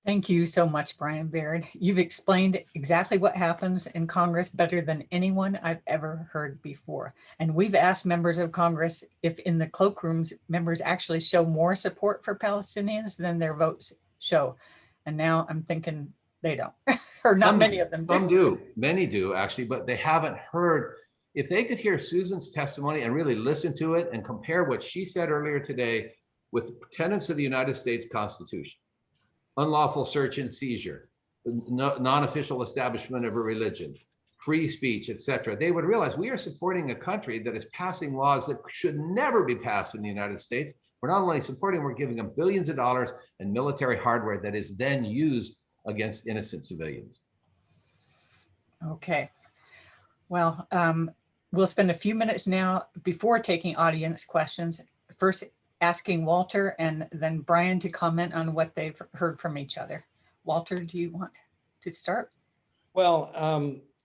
Thank you so much, Brian Baird. You've explained exactly what happens in Congress better than anyone I've ever heard before. And we've asked members of Congress if in the cloakrooms, members actually show more support for Palestinians than their votes show. And now I'm thinking they don't, or not many of them do. Some do, many do actually, but they haven't heard. If they could hear Susan's testimony and really listen to it and compare what she said earlier today with the tenets of the United States Constitution, unlawful search and seizure, non-official establishment of a religion, free speech, etc., they would realize we are supporting a country that is passing laws that should never be passed in the United States. We're not only supporting, we're giving them billions of dollars and military hardware that is then used against innocent civilians. Okay. Well, we'll spend a few minutes now before taking audience questions. First, asking Walter and then Brian to comment on what they've heard from each other. Walter, do you want to start? Well,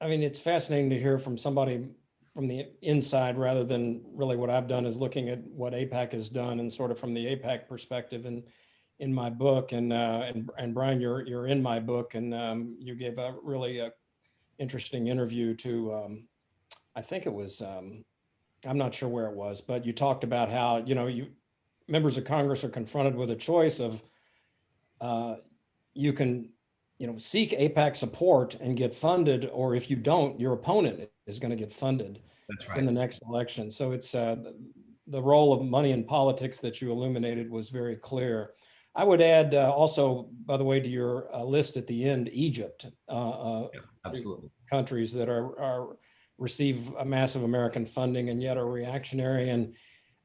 I mean, it's fascinating to hear from somebody from the inside rather than really what I've done is looking at what AIPAC has done and sort of from the AIPAC perspective in my book. And Brian, you're in my book, and you gave a really interesting interview to, I think it was, I'm not sure where it was, but you talked about how, members of Congress are confronted with a choice of you can, seek AIPAC support and get funded, or if you don't, your opponent is going to get funded. That's right. In the next election. So it's the role of money in politics that you illuminated was very clear. I would add also, by the way, to your list at the end, Egypt. Absolutely. Countries that receive a massive American funding and yet are reactionary. And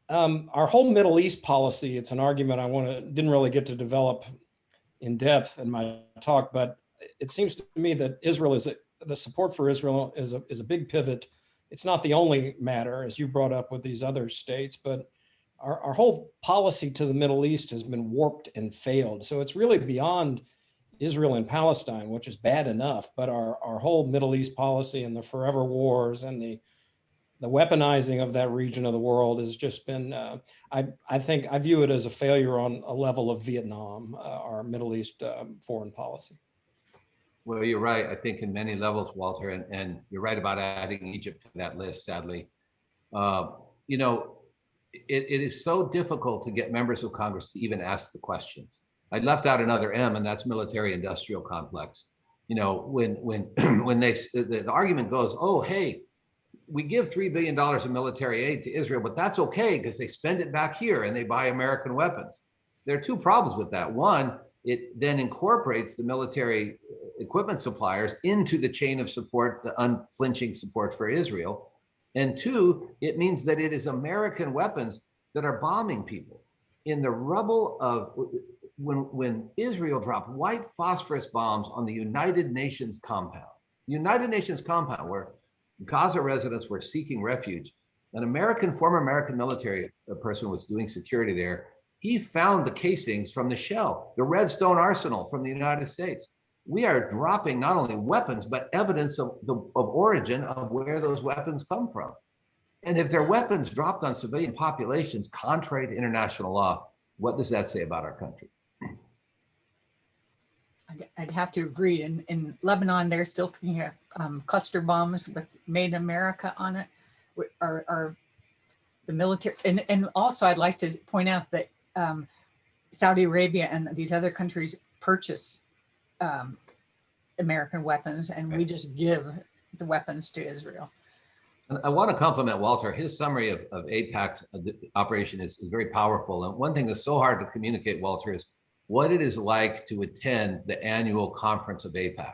our whole Middle East policy, it's an argument didn't really get to develop in depth in my talk, but it seems to me that the support for Israel is a big pivot. It's not the only matter, as you brought up with these other states, but our whole policy to the Middle East has been warped and failed. So it's really beyond Israel and Palestine, which is bad enough, but our whole Middle East policy and the forever wars and the weaponizing of that region of the world has just been, I think I view it as a failure on a level of Vietnam, our Middle East foreign policy. Well, you're right, I think in many levels, Walter, and you're right about adding Egypt to that list, sadly. It is so difficult to get members of Congress to even ask the questions. I left out another M, and that's military-industrial complex. When the argument goes, oh, hey, we give $3 billion in military aid to Israel, but that's okay because they spend it back here and they buy American weapons. There are two problems with that. One, it then incorporates the military equipment suppliers into the chain of support, the unflinching support for Israel. And two, it means that it is American weapons that are bombing people. In the rubble of, when Israel dropped white phosphorus bombs on the United Nations compound, where Gaza residents were seeking refuge, an former American military person was doing security there. He found the casings from the shell, the Redstone Arsenal from the United States. We are dropping not only weapons, but evidence of origin of where those weapons come from. And if they're weapons dropped on civilian populations, contrary to international law, what does that say about our country? I'd have to agree. In Lebanon, they're still putting cluster bombs with Made in America on it. Are the military, and also I'd like to point out that Saudi Arabia and these other countries purchase American weapons, and we just give the weapons to Israel. I want to compliment Walter. His summary of AIPAC's operation is very powerful. And one thing that's so hard to communicate, Walter, is what it is like to attend the annual conference of AIPAC.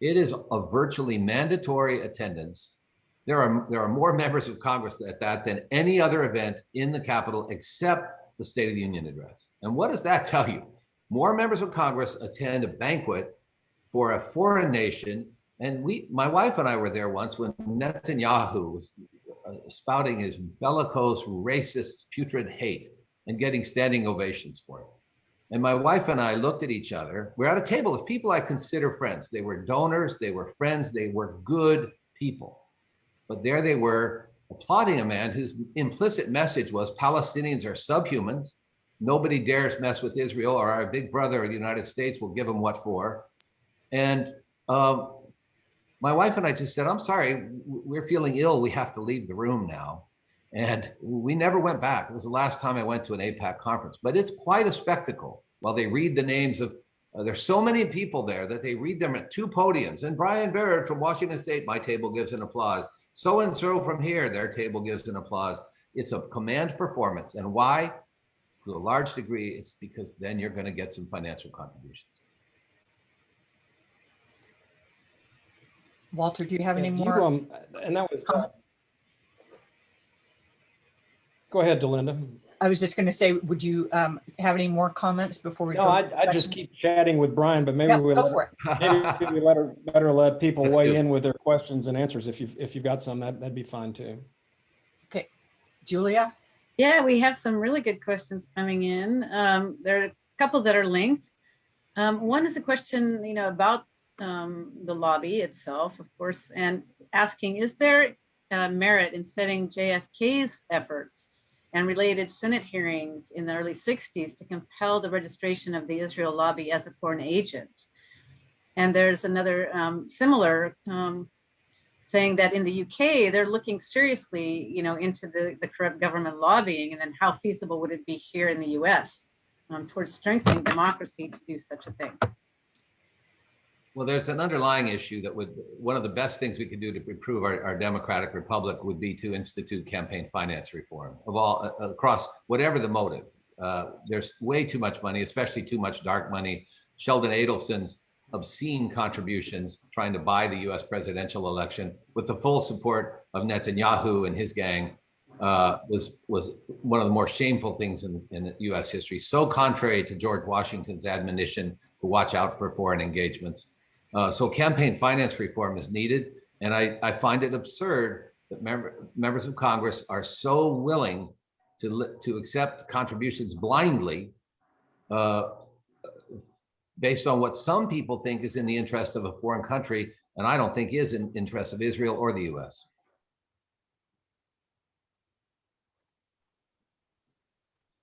It is a virtually mandatory attendance. There are more members of Congress at that than any other event in the Capitol except the State of the Union address. And what does that tell you? More members of Congress attend a banquet for a foreign nation. And my wife and I were there once when Netanyahu was spouting his bellicose, racist, putrid hate and getting standing ovations for it. And my wife and I looked at each other. We're at a table of people I consider friends. They were donors, they were friends, they were good people. But there they were applauding a man whose implicit message was Palestinians are subhumans, Nobody dares mess with Israel, or our big brother, the United States, will give them what for. And my wife and I just said, I'm sorry, we're feeling ill. We have to leave the room now. And we never went back. It was the last time I went to an AIPAC conference, but it's quite a spectacle while they read the names of, there's so many people there that they read them at two podiums. And Brian Baird from Washington State, my table gives an applause. So-and-so from here, their table gives an applause. It's a command performance. And why? To a large degree, it's because then you're going to get some financial contributions. Walter, do you have any Yeah, more? And that was, go ahead, Delinda. I was just going to say, would you have any more comments before we No, go? I just keep chatting with Brian, but maybe Yeah, we go for it. maybe we better let people Let's weigh do it. in with their questions and answers. If you've got some, that'd be fine too. Okay, Julia. Yeah, we have some really good questions coming in. There are a couple that are linked. One is a question, about the lobby itself, of course, and asking, is there merit in studying JFK's efforts and related Senate hearings in the early 60s to compel the registration of the Israel lobby as a foreign agent? And there's another similar saying that in the UK, they're looking seriously, into the corrupt government lobbying, and then how feasible would it be here in the US towards strengthening democracy to do such a thing? Well, there's an underlying issue that one of the best things we could do to improve our democratic republic would be to institute campaign finance reform of all across whatever the motive. There's way too much money, especially too much dark money. Sheldon Adelson's obscene contributions trying to buy the US presidential election with the full support of Netanyahu and his gang was one of the more shameful things in US history. So contrary to George Washington's admonition to watch out for foreign engagements. So campaign finance reform is needed. And I find it absurd that members of Congress are so willing to accept contributions blindly based on what some people think is in the interest of a foreign country, and I don't think is in the interest of Israel or the US.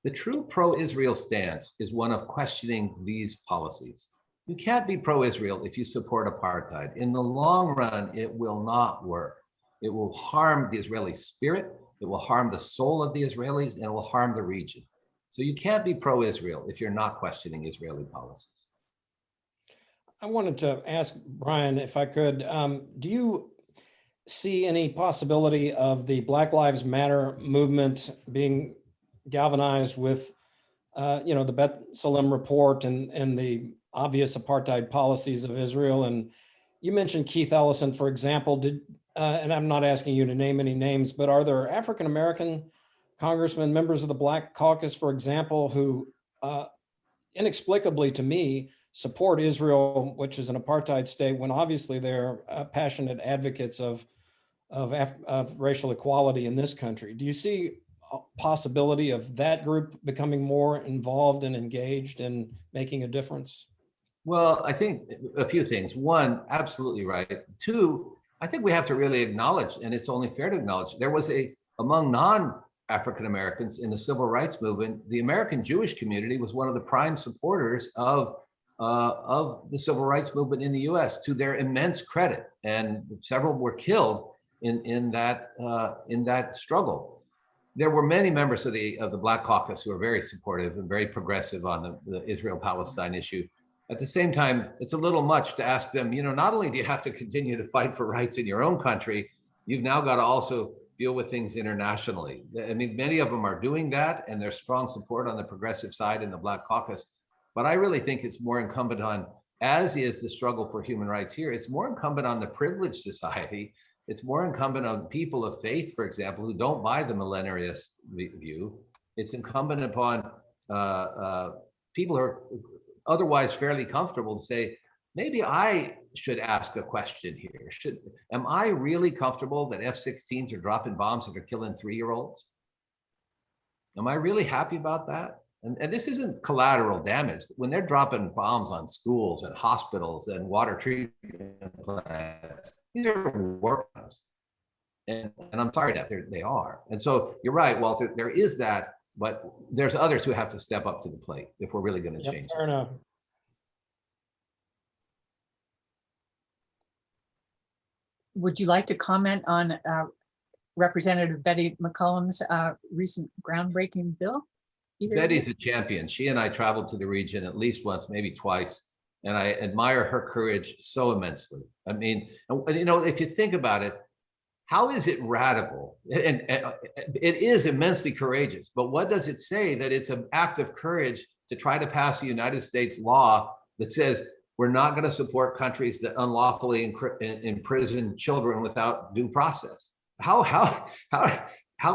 The true pro-Israel stance is one of questioning these policies. You can't be pro-Israel if you support apartheid. In the long run, it will not work. It will harm the Israeli spirit, it will harm the soul of the Israelis, and it will harm the region. So you can't be pro-Israel if you're not questioning Israeli policies. I wanted to ask Brian, if I could, do you see any possibility of the Black Lives Matter movement being galvanized with, the B'Tselem report and the obvious apartheid policies of Israel? And you mentioned Keith Ellison, for example. And I'm not asking you to name any names, but are there African-American congressmen, members of the Black Caucus, for example, who inexplicably to me support Israel, which is an apartheid state, when obviously they're passionate advocates of racial equality in this country? Do you see a possibility of that group becoming more involved and engaged in making a difference? Well, I think a few things. One, absolutely right. Two, I think we have to really acknowledge, and it's only fair to acknowledge, there was among non-African Americans in the civil rights movement, the American Jewish community was one of the prime supporters of the civil rights movement in the US, to their immense credit. And several were killed in that struggle. There were many members of the Black Caucus who are very supportive and very progressive on the Israel-Palestine issue. At the same time, it's a little much to ask them, not only do you have to continue to fight for rights in your own country, you've now got to also deal with things internationally. I mean, many of them are doing that, and there's strong support on the progressive side in the Black Caucus. But I really think it's more incumbent on, as is the struggle for human rights here, it's more incumbent on the privileged society. It's more incumbent on people of faith, for example, who don't buy the millenariist view. It's incumbent upon people who are otherwise fairly comfortable to say, maybe I should ask a question here. Am I really comfortable that F-16s are dropping bombs that are killing 3-year-olds? Am I really happy about that? And this isn't collateral damage. When they're dropping bombs on schools and hospitals and water treatment plants, these are war crimes. And I'm sorry that they are. And so you're right, Walter, there is that But there's others who have to step up to the plate if we're really going to change Fair this. enough. Would you like to comment on Representative Betty McCollum's recent groundbreaking bill? Either of you? Betty's a champion. She and I traveled to the region at least once, maybe twice, and I admire her courage so immensely. I mean, you know, if you think about it, how is it radical? And it is immensely courageous, but what does it say? That it's an act of courage to try to pass a United States law that says we're not going to support countries that unlawfully imprison children without due process. How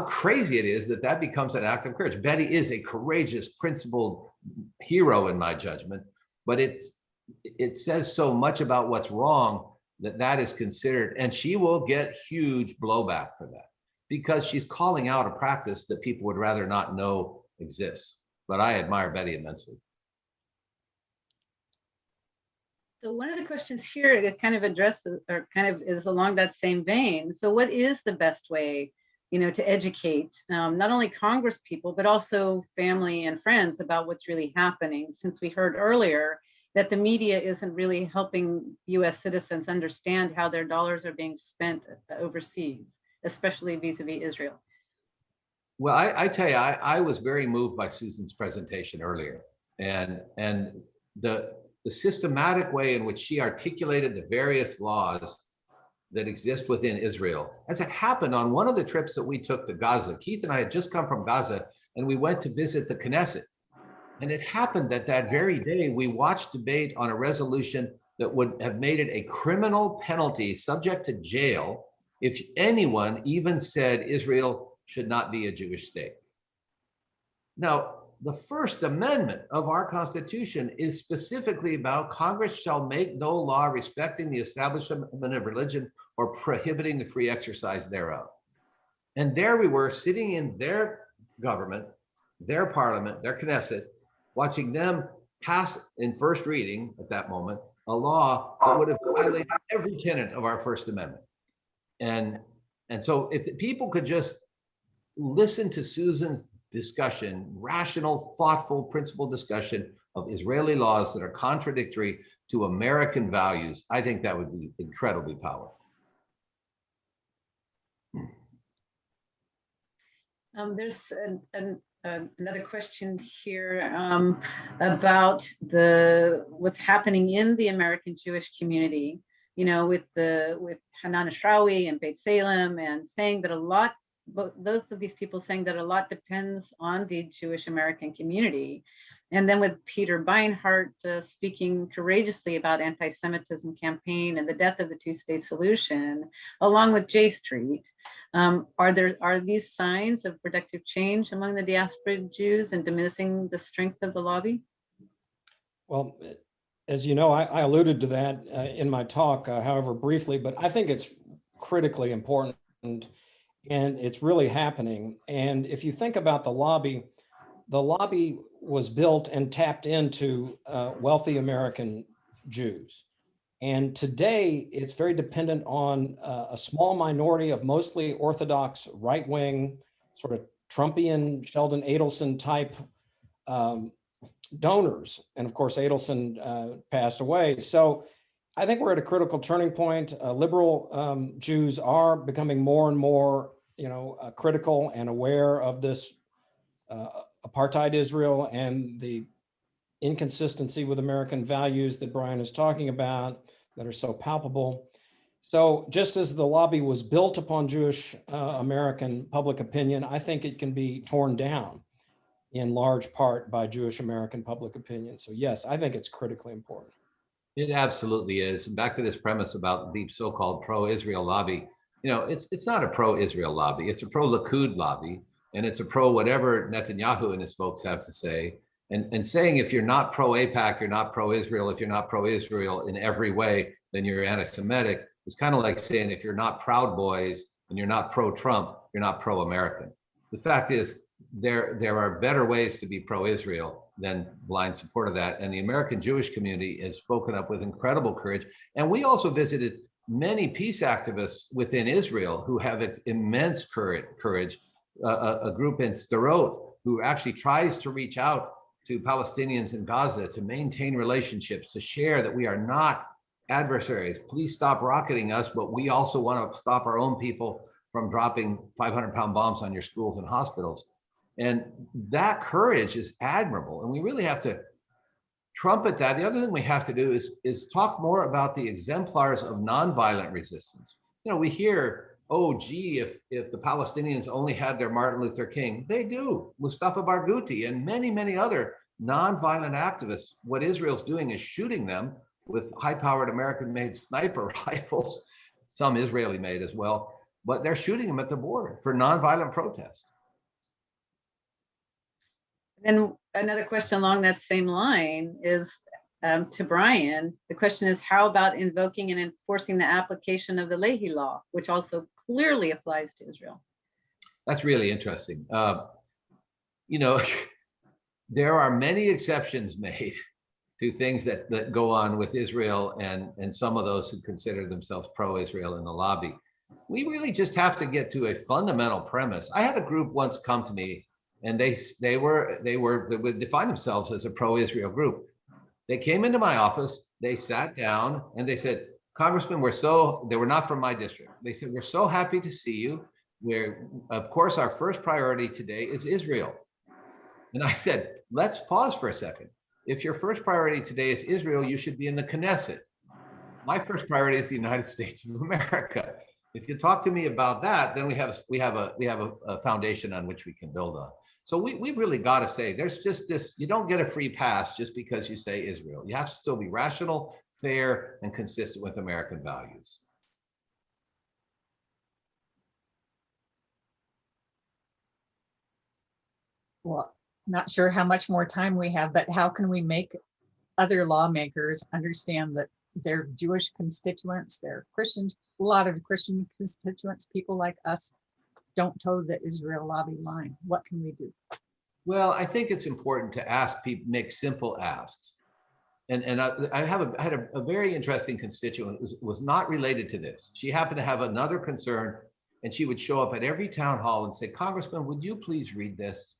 crazy it is that that becomes an act of courage. Betty is a courageous, principled hero in my judgment, but it says so much about what's wrong that is considered, and she will get huge blowback for that because she's calling out a practice that people would rather not know exists. But I admire Betty immensely. So one of the questions here that kind of addresses or kind of is along that same vein. So what is the best way, you know, to educate not only Congress people, but also family and friends about what's really happening? Since we heard earlier that the media isn't really helping US citizens understand how their dollars are being spent overseas, especially vis-a-vis Israel. Well, I tell you, I was very moved by Susan's presentation earlier, and the systematic way in which she articulated the various laws that exist within Israel, as it happened on one of the trips that we took to Gaza. Keith and I had just come from Gaza, and we went to visit the Knesset. And it happened that that very day, we watched debate on a resolution that would have made it a criminal penalty subject to jail if anyone even said Israel should not be a Jewish state. Now, the First Amendment of our Constitution is specifically about Congress shall make no law respecting the establishment of religion or prohibiting the free exercise thereof. And there we were sitting in their government, their parliament, their Knesset, watching them pass in first reading at that moment a law that would have violated every tenet of our First Amendment. And so if people could just listen to Susan's discussion, rational, thoughtful, principled discussion of Israeli laws that are contradictory to American values, I think that would be incredibly powerful. There's another question here about what's happening in the American Jewish community, you know, with Hanan Ashrawi and Beit Salem, and saying that both of these people saying that a lot depends on the Jewish American community. And then with Peter Beinart speaking courageously about anti-Semitism campaign and the death of the two-state solution, along with J Street, are these signs of productive change among the diaspora Jews and diminishing the strength of the lobby? Well, as you know, I alluded to that in my talk, however briefly, but I think it's critically important, and it's really happening. And if you think about the lobby was built and tapped into wealthy American Jews. And today it's very dependent on a small minority of mostly Orthodox, right-wing, sort of Trumpian, Sheldon Adelson type donors. And of course, Adelson passed away. So I think we're at a critical turning point. Liberal Jews are becoming more and more, critical and aware of this apartheid Israel and the inconsistency with American values that Brian is talking about that are so palpable. So just as the lobby was built upon Jewish American public opinion, I think it can be torn down in large part by Jewish American public opinion. So yes, I think it's critically important. It absolutely is. And back to this premise about the so-called pro-Israel lobby, it's not a pro-Israel lobby. It's a pro-Likud lobby, and it's a pro-whatever Netanyahu and his folks have to say. And saying if you're not pro-AIPAC, you're not pro-Israel. If you're not pro-Israel in every way, then you're anti-Semitic. It's kind of like saying if you're not Proud Boys and you're not pro-Trump, you're not pro-American. The fact is, there are better ways to be pro-Israel than blind support of that. And the American Jewish community has spoken up with incredible courage. And we also visited many peace activists within Israel who have immense courage. A group in Sderot who actually tries to reach out to Palestinians in Gaza to maintain relationships, to share that we are not adversaries. Please stop rocketing us, but we also want to stop our own people from dropping 500-pound bombs on your schools and hospitals. And that courage is admirable. And we really have to trumpet that. The other thing we have to do is talk more about the exemplars of nonviolent resistance. You know, we hear, oh, gee, if the Palestinians only had their Martin Luther King, they do. Mustafa Barghouti and many, many other nonviolent activists. What Israel's doing is shooting them with high-powered American-made sniper rifles, some Israeli-made as well, but they're shooting them at the border for nonviolent protest. Then another question along that same line is to Brian. The question is, how about invoking and enforcing the application of the Leahy Law, which also clearly applies to Israel? That's really interesting. You know, there are many exceptions made to things that go on with Israel and some of those who consider themselves pro-Israel in the lobby. We really just have to get to a fundamental premise. I had a group once come to me, and they would define themselves as a pro-Israel group. They came into my office, they sat down, and they said, Congressman, they were not from my district. They said, we're so happy to see you. Of course, our first priority today is Israel. And I said, let's pause for a second. If your first priority today is Israel, you should be in the Knesset. My first priority is the United States of America. If you talk to me about that, then we have a foundation on which we can build on. So we've really got to say, there's just this, you don't get a free pass just because you say Israel. You have to still be rational, fair, and consistent with American values. Well, not sure how much more time we have, but how can we make other lawmakers understand that their Jewish constituents, their Christians, a lot of Christian constituents, people like us, don't toe the Israel lobby line? What can we do? Well, I think it's important to ask people, make simple asks. And I had a very interesting constituent who was not related to this. She happened to have another concern, and she would show up at every town hall and say, Congressman, would you please read this?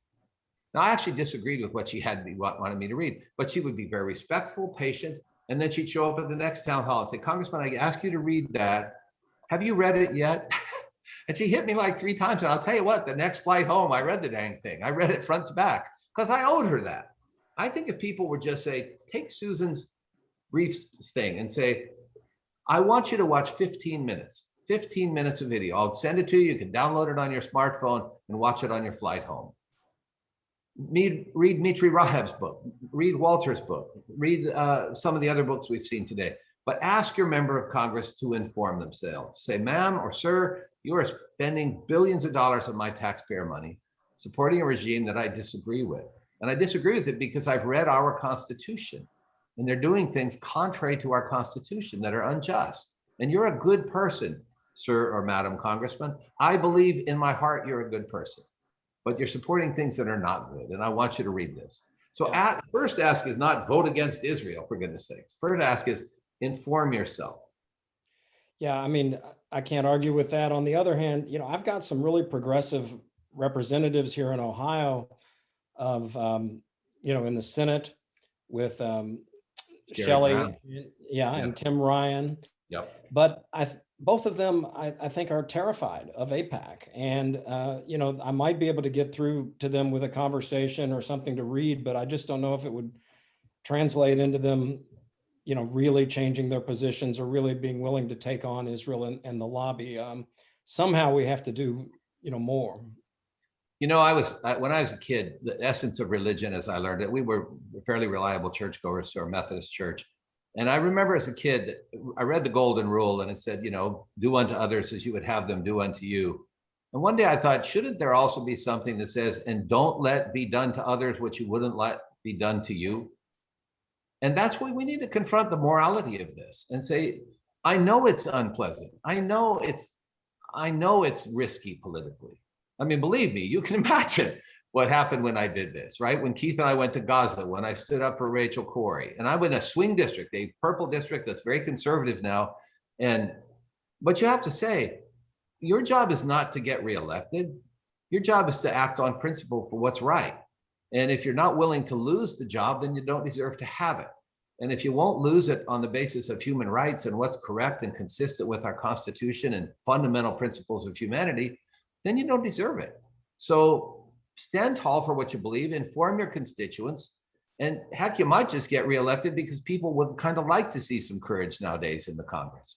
Now, I actually disagreed with what she wanted me to read, but she would be very respectful, patient, and then she'd show up at the next town hall and say, Congressman, I asked you to read that. Have you read it yet? And she hit me like 3 times. And I'll tell you what, the next flight home, I read the dang thing. I read it front to back because I owed her that. I think if people would just say, take Susan's brief thing and say, I want you to watch 15 minutes of video. I'll send it to you. You can download it on your smartphone and watch it on your flight home. Read Mitri Rahab's book, read Walter's book, read some of the other books we've seen today, but ask your member of Congress to inform themselves. Say, ma'am or sir, you are spending billions of dollars of my taxpayer money supporting a regime that I disagree with. And I disagree with it because I've read our Constitution, and they're doing things contrary to our Constitution that are unjust. And you're a good person, sir or madam Congressman. I believe in my heart you're a good person, but you're supporting things that are not good. And I want you to read this. So first ask is not vote against Israel, for goodness sakes. First ask is inform yourself. Yeah, I mean, I can't argue with that. On the other hand, you know, I've got some really progressive representatives here in Ohio of, you know, in the Senate with Shelley, and Tim Ryan. Yep. But both of them, I think, are terrified of AIPAC. And, you know, I might be able to get through to them with a conversation or something to read, but I just don't know if it would translate into them, you know, really changing their positions or really being willing to take on Israel and the lobby. Somehow we have to do, you know, more. You know, when I was a kid, the essence of religion, as I learned it, we were fairly reliable churchgoers to our Methodist church. And I remember as a kid, I read the Golden Rule, and it said, you know, do unto others as you would have them do unto you. And one day I thought, shouldn't there also be something that says, and don't let be done to others what you wouldn't let be done to you? And that's why we need to confront the morality of this and say, I know it's unpleasant. I know it's risky politically. I mean, believe me, you can imagine what happened when I did this, right? When Keith and I went to Gaza, when I stood up for Rachel Corrie, and I went a swing district, a purple district that's very conservative now. But you have to say, your job is not to get reelected. Your job is to act on principle for what's right. And if you're not willing to lose the job, then you don't deserve to have it. And if you won't lose it on the basis of human rights and what's correct and consistent with our Constitution and fundamental principles of humanity, then you don't deserve it. So stand tall for what you believe, inform your constituents, and heck, you might just get reelected because people would kind of like to see some courage nowadays in the Congress.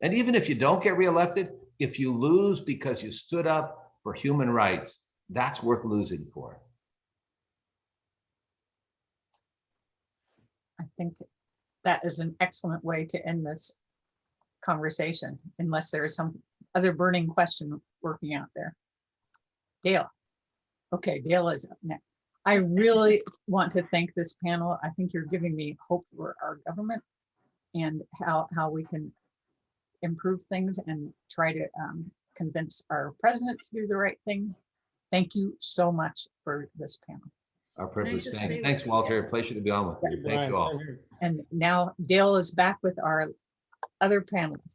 And even if you don't get reelected, if you lose because you stood up for human rights, that's worth losing for. I think that is an excellent way to end this conversation, unless there is some other burning question working out there. Dale. Okay, Dale is up next. I really want to thank this panel. I think you're giving me hope for our government and how we can improve things and try to convince our president to do the right thing. Thank you so much for this panel. Our privilege. just Thanks. say- Thanks, Walter. A pleasure to be on with you. Thank you all. And now Dale is back with our other panelists.